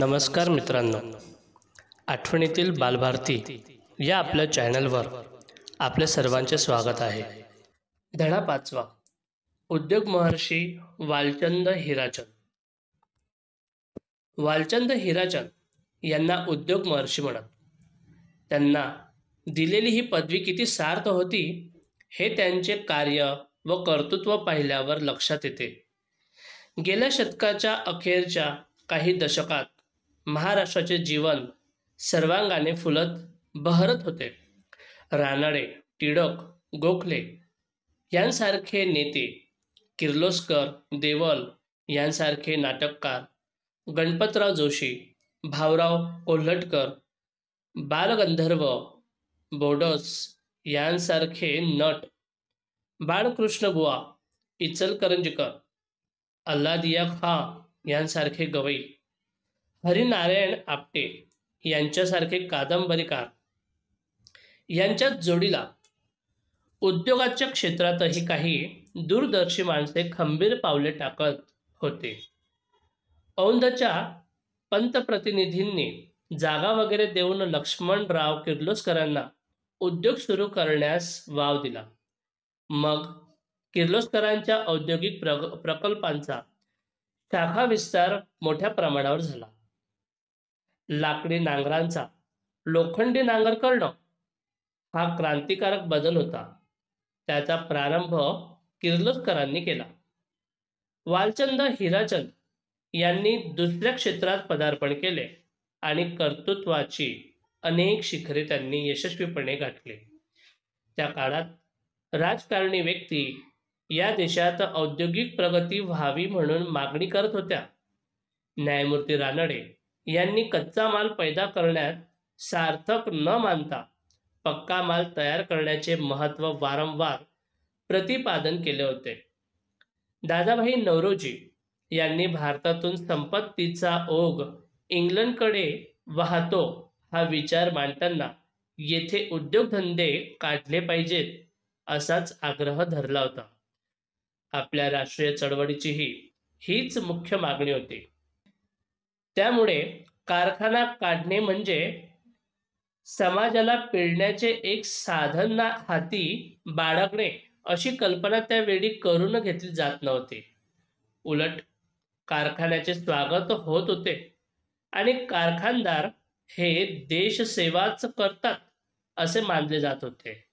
नमस्कार मित्रांनो, आठवणीतील बालभारती या आपल्या चॅनलवर आपल्या सर्वांचे स्वागत आहे. धडा 5वा, उद्योग महर्षी वालचंद हीराचंद. वालचंद हीराचंद यांना उद्योग महर्षी म्हणत. त्यांना दिलेली ही पदवी किती सार्थ होती हे त्यांचे कार्य व कर्तृत्व पाहिल्यावर लक्षात येते. गेल्या शतकाच्या अखेरच्या काही दशकात महाराष्ट्राचे जीवन सर्वांगाने फुलत बहरत होते. रानडे, टिळक, गोखले यांसारखे नेते, किर्लोस्कर, देवल यांसारखे नाटककार, गणपतराव जोशी, भाऊराव कोल्हटकर, बालगंधर्व बोडस यांसारखे नट, बाळकृष्णबुवा इचलकरंजीकर, अल्लादिया खां यांसारखे गवई, हरिनारायण आपटे यांच्यासारखे कादंबरीकार यांच्या जोडीला उद्योगाच्या क्षेत्रातही काही दूरदर्शी माणसे खंबीर पावले टाकत होते. औंधच्या पंतप्रतिनिधींनी जागा वगैरे देऊन लक्ष्मणराव किर्लोस्करांना उद्योग सुरू करण्यास वाव दिला. मग किर्लोस्करांच्या औद्योगिक प्रकल्पांचा शाखा विस्तार मोठ्या प्रमाणावर झाला. लाकडी नांगरांचा लोखंडी नांगर करणं हा क्रांतिकारक बदल होता. त्याचा प्रारंभ किर्लोस्करांनी केला. वालचंद हीराचंद यांनी दुसऱ्या क्षेत्रात पदार्पण केले आणि कर्तृत्वाची अनेक शिखरे त्यांनी यशस्वीपणे गाठले. त्या काळात राजकारणी व्यक्ती या देशात औद्योगिक प्रगती व्हावी म्हणून मागणी करत होत्या. न्यायमूर्ती रानडे यांनी कच्चा माल पैदा करण्यात सार्थक न मानता पक्का माल तयार करण्याचे महत्त्व वारंवार प्रतिपादन केले होते. दादाभाई नौरोजी यांनी भारतातून संपत्तीचा ओघ इंग्लंडकडे वाहतो हा विचार मांडताना येथे उद्योगधंदे काढले पाहिजेत असाच आग्रह धरला होता. आपल्या राष्ट्रीय चळवळीचीही हीच मुख्य मागणी होती. त्यामुळे कारखाना काढणे म्हणजे समाजाला पिळण्याचे एक साधन हाती बाळगणे अशी कल्पना त्यावेळी करून घेतली जात नव्हती. उलट कारखान्याचे स्वागत होत होते आणि कारखानदार हे देशसेवाच करतात असे मानले जात होते.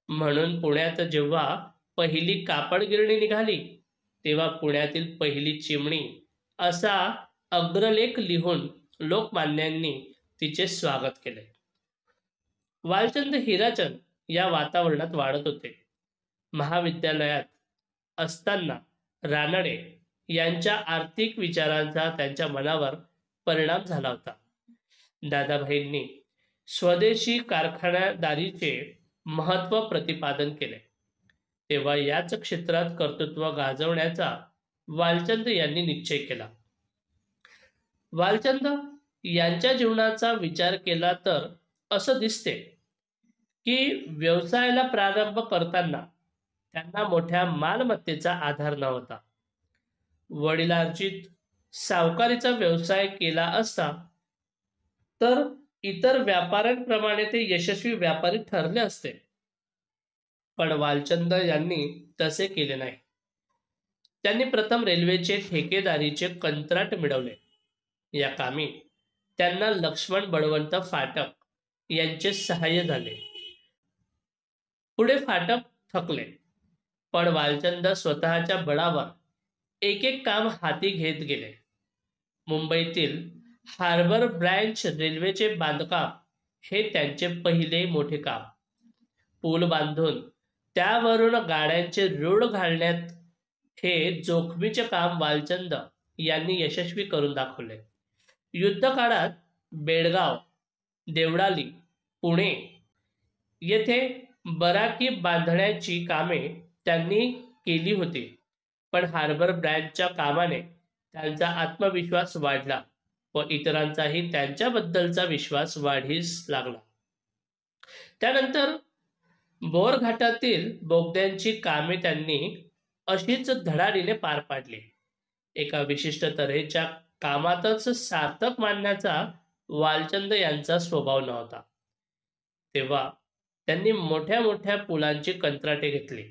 म्हणून पुण्यात जेव्हा पहिली कापड गिरणी निघाली तेव्हा पुण्यातील पहिली चिमणी असा अग्रलेख लिहून लोकमान्यांनी तिचे स्वागत केले. वालचंद हीराचंद या वातावरणात वाढत होते. महाविद्यालयात असताना रानडे यांच्या आर्थिक विचारांचा त्यांच्या मनावर परिणाम झाला होता. दादाभाईंनी स्वदेशी कारखानदारीचे महत्त्व प्रतिपादन केले. तेव्हा याच क्षेत्रात कर्तृत्व गाजवण्याचा वालचंद यांनी निश्चय केला. वालचंद यांच्या जीवनाचा विचार केला तर असं दिसते की व्यवसायाला प्रारंभ करताना त्यांना मोठ्या मालमत्तेचा आधार नव्हता. वडिलार्जित सावकारीचा व्यवसाय केला असता तर इतर व्यापाऱ्यांप्रमाणे ते यशस्वी व्यापारी ठरले असते. पण वालचंद यांनी तसे केले नाही. त्यांनी प्रथम रेल्वेचे ठेकेदारीचे कंत्राट मिळवले. या कामी त्यांना लक्ष्मण बळवंत फाटक यांचे सहाय्य झाले. पुढे फाटक थकले, पण वालचंद स्वतःच्या बळावर एक एक काम हाती घेत गेले. मुंबईतील हार्बर ब्रँच रेल्वेचे बांधकाम हे त्यांचे पहिले मोठे काम. पूल बांधून त्यावरून गाड्यांचे रूळ घालण्यात हे जोखमीचे काम वालचंद यांनी यशस्वी करून दाखवले. युद्धकाळात बेळगाव, देवळाली, पुणे येथे बराकी बांधण्याची कामे त्यांनी केली होती. पण हार्बर ब्रँचच्या कामाने त्यांचा आत्मविश्वास वाढला व इतरांचाही त्यांच्याबद्दलचा विश्वास वाढीस लागला. त्यानंतर बोरघाटातील बोगद्यांची कामे त्यांनी अशीच धडाडीने पार पाडली. एका विशिष्ट तऱ्हेच्या कामातच सार्थक मानण्याचा वालचंद यांचा स्वभाव नव्हता. तेव्हा त्यांनी मोठ्या मोठ्या पुलांची कंत्राटे घेतली.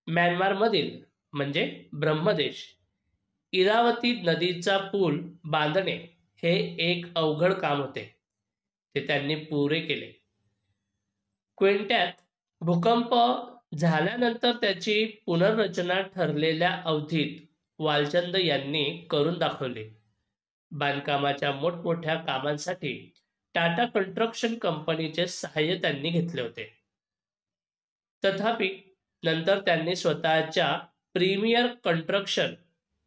म्यानमारमधील म्हणजे ब्रह्मदेश इरावती नदीचा पूल बांधणे हे एक अवघड काम होते. ते त्यांनी पुरे केले. क्वेंट्यात भूकंप झाल्यानंतर त्याची पुनर्रचना ठरलेल्या अवधीत वालचंद यांनी करून दाखवले. बांधकामाच्या मोठमोठ्या कामांसाठी टाटा कन्स्ट्रक्शन कंपनीचे सहाय्य त्यांनी घेतले होते. तथापि नंतर त्यांनी स्वतःच्या प्रीमियर कन्स्ट्रक्शन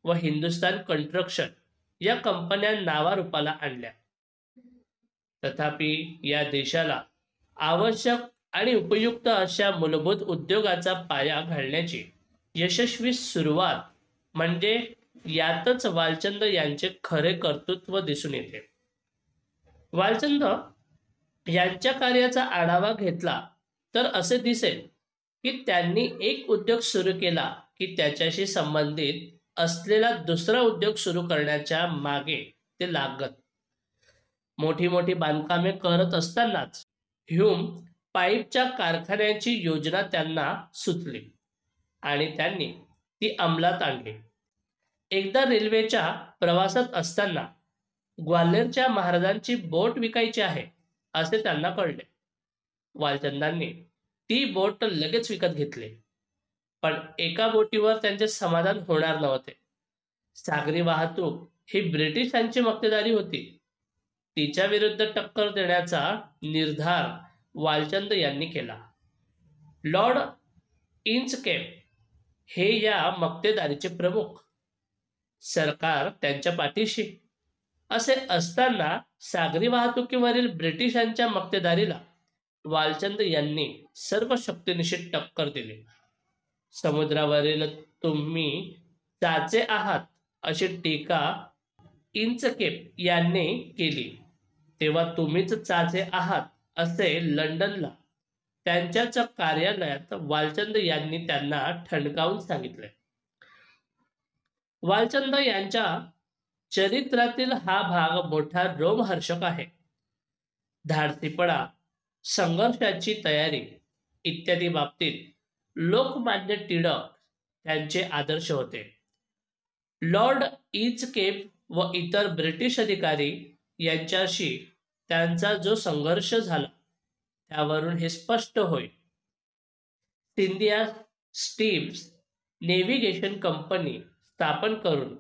व हिंदुस्तान कन्स्ट्रक्शन या कंपन्या नावारूपाला आणल्या. तथापि या देशाला आवश्यक आणि उपयुक्त अशा मूलभूत उद्योगाचा पाया घालण्याची यशस्वी सुरुवात म्हणजे यातच वालचंद यांचे खरे कर्तृत्व दिसून येते. वालचंद यांच्या कार्याचा आढावा घेतला तर असे दिसेल की त्यांनी एक उद्योग सुरू केला की त्याच्याशी संबंधित असलेला दुसरा उद्योग सुरू करण्याच्या मागे ते लागत. मोठी मोठी बांधकामे करत असतानाच ह्यूम पाईपच्या कारखान्याची योजना त्यांना सुचली आणि त्यांनी ती अंमलात आणली. एकदा रेल्वेच्या प्रवासात असताना ग्वाल्हेरच्या महाराजांची बोट विकायची आहे असे त्यांना कळले. वालचंदांनी ती बोट लगेच विकत घेतली. पण एका बोटीवर त्यांचे समाधान होणार नव्हते. सागरी वाहतूक ही ब्रिटिशांची मक्तेदारी होती. तिच्या विरुद्ध टक्कर देण्याचा निर्धार वालचंद यांनी केला. लॉर्ड इंचकेप हे या मक्तेदारीचे प्रमुख. सरकार त्यांच्या पाठीशी असे असताना सागरी वाहतुकीवरील ब्रिटिशांच्या मक्तेदारीला वालचंद यांनी सर्व शक्तीनिशी टक्कर दिली. समुद्रावरील तुम्ही चाचे आहात अशी टीका इंचकेप यांनी केली तेव्हा तुम्हीच चाचे आहात असे लंडनला त्यांच्याच कार्यालयात वालचंद यांनी त्यांना ठणकावून सांगितले. वालचंद यांच्या चरित्रातील हा भाग मोठा रोमहर्षक आहे. धाडसीपणा, संघर्षाची तयारी इत्यादी बाबतीत लोकमान्य टिळक त्यांचे आदर्श होते. लॉर्ड इंचकेप व इतर ब्रिटिश अधिकारी यांच्याशी त्यांचा जो संघर्ष झाला त्यावरून हे स्पष्ट होईल. सिंधिया स्टीम्स नेव्हिगेशन कंपनी स्थापन करून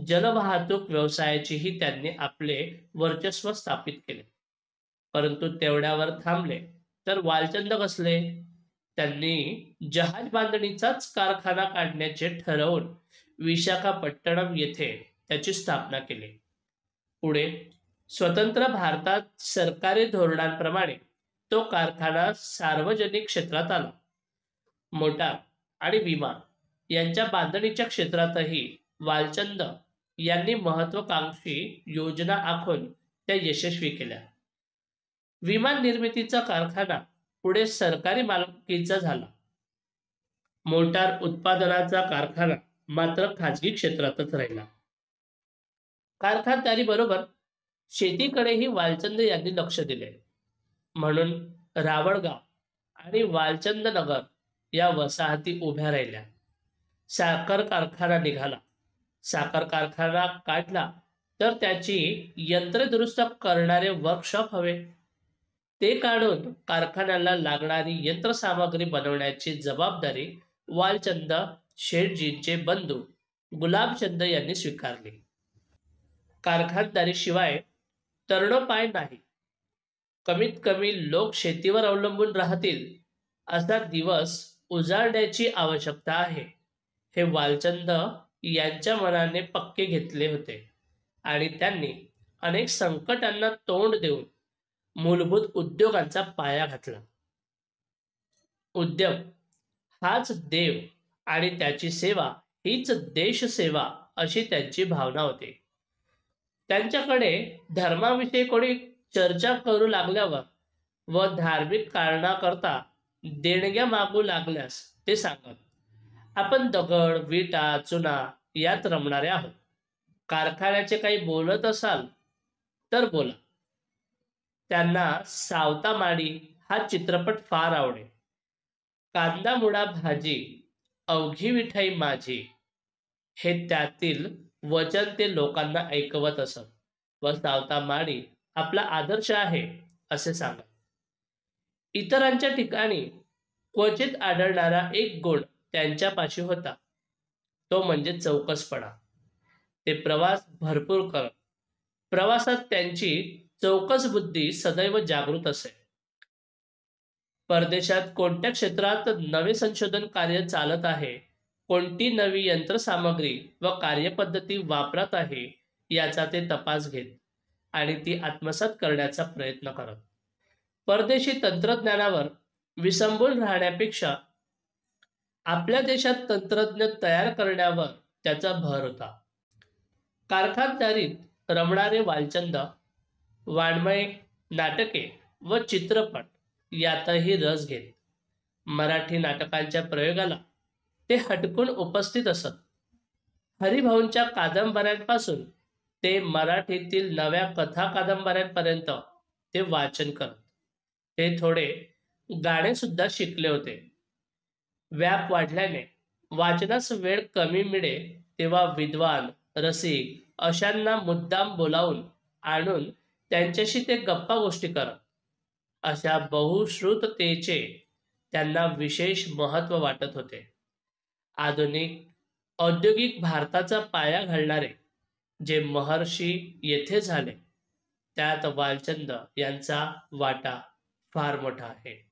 जलवाहतूक व्यवसायाचेही त्यांनी आपले वर्चस्व स्थापित केले. परंतु तेवढ्यावर थांबले तर वालचंद कसले. त्यांनी जहाज बांधणीचाच कारखाना काढण्याचे ठरवून विशाखापट्टणम येथे त्याची स्थापना केली. पुढे स्वतंत्र भारतात सरकारी धोरणांप्रमाणे तो कारखाना सार्वजनिक क्षेत्रात आला. मोटार आणि विमान यांच्या बांधणीच्या क्षेत्रातही वालचंद यांनी महत्वाकांक्षी योजना आखून त्या यशस्वी केल्या. विमान निर्मितीचा कारखाना पुढे सरकारी मालकीचा झाला. मोटार उत्पादनाचा कारखाना मात्र खाजगी क्षेत्रातच राहिला. कारखानदारी बरोबर शेतीकडेही वालचंद यांनी लक्ष दिले. म्हणून रावळगाव आणि वालचंद नगर या वसाहती उभ्या राहिल्या. साखर कारखाना निघाला. साखर कारखाना काढला तर त्याची यंत्रे दुरुस्त करणारे वर्कशॉप हवे. ते काढून कारखान्याला लागणारी यंत्रसामग्री बनवण्याची जबाबदारी वालचंद शेठजींचे बंधू गुलाबचंद यांनी स्वीकारली. कारखानदारीशिवाय तरणोपाय नाही. कमीत कमी लोक शेतीवर अवलंबून राहतील असा दिवस उजाडण्याची आवश्यकता आहे हे वालचंद यांच्या मनाने पक्के घेतले होते आणि त्यांनी अनेक संकटांना तोंड देऊन मूलभूत उद्योगांचा पाया घातला. उद्यम हाच देव आणि त्याची सेवा हीच देशसेवा अशी त्यांची भावना होती. त्यांच्याकडे धर्माविषयी कोणी चर्चा करू लागल्यावर व धार्मिक कारणाकरता देणग्या मागू लागल्यास ते सांगत, आपण दगड, विटा, चुना यात रमणारे आहोत. कारखान्याचे काही बोलत असाल तर बोला. त्यांना सावता माडी हा चित्रपट फार आवडे. कांदा मुळा भाजी, अवघी विठाई माझी, हे त्यातील वचन ते लोकांना ऐकवत असत व सावता माडी आपला आदर्श आहे असे सांगा. इतरांच्या ठिकाणी क्वचित आढळणारा एक गुण त्यांच्यापाशी होता, तो म्हणजे चौकसपणा. ते प्रवास भरपूर करत. प्रवासात त्यांची चौकस बुद्धी सदैव जागृत असे. परदेशात कोणत्या क्षेत्रात नवे संशोधन कार्य चालत आहे, कोणती नवी यंत्रसामग्री व कार्यपद्धती वापरात आहे, याचा ते तपास घेत आणि ती आत्मसात करण्याचा प्रयत्न करत. परदेशी तंत्रज्ञानावर विसंबून राहण्यापेक्षा आपल्या देशात तंत्रज्ञ तयार करण्यावर त्याचा भर होता. कारखानदारीत रमणारे वालचंद वाङ्मय, नाटके व चित्रपट यातही रस घेत. मराठी नाटकांच्या प्रयोगाला ते हटकून उपस्थित असत. हरिभाऊंच्या कादंबऱ्यांपासून ते मराठीतील नव्या कथा कादंबऱ्यांपर्यंत ते वाचन करत. ते थोडे गाणे सुद्धा शिकले होते. व्याप वाढल्याने वाचनास वेळ कमी मिळे तेव्हा विद्वान, रसिक अशांना मुद्दाम बोलावून आणून त्यांच्याशी ते गप्पा गोष्टी करत. अशा बहुश्रुततेचे त्यांना विशेष महत्त्व वाटत होते. आधुनिक औद्योगिक भारताचा पाया घालणारे जे महर्षी येथे झाले, त्यात वालचंद यांचा वाटा फार मोठा आहे.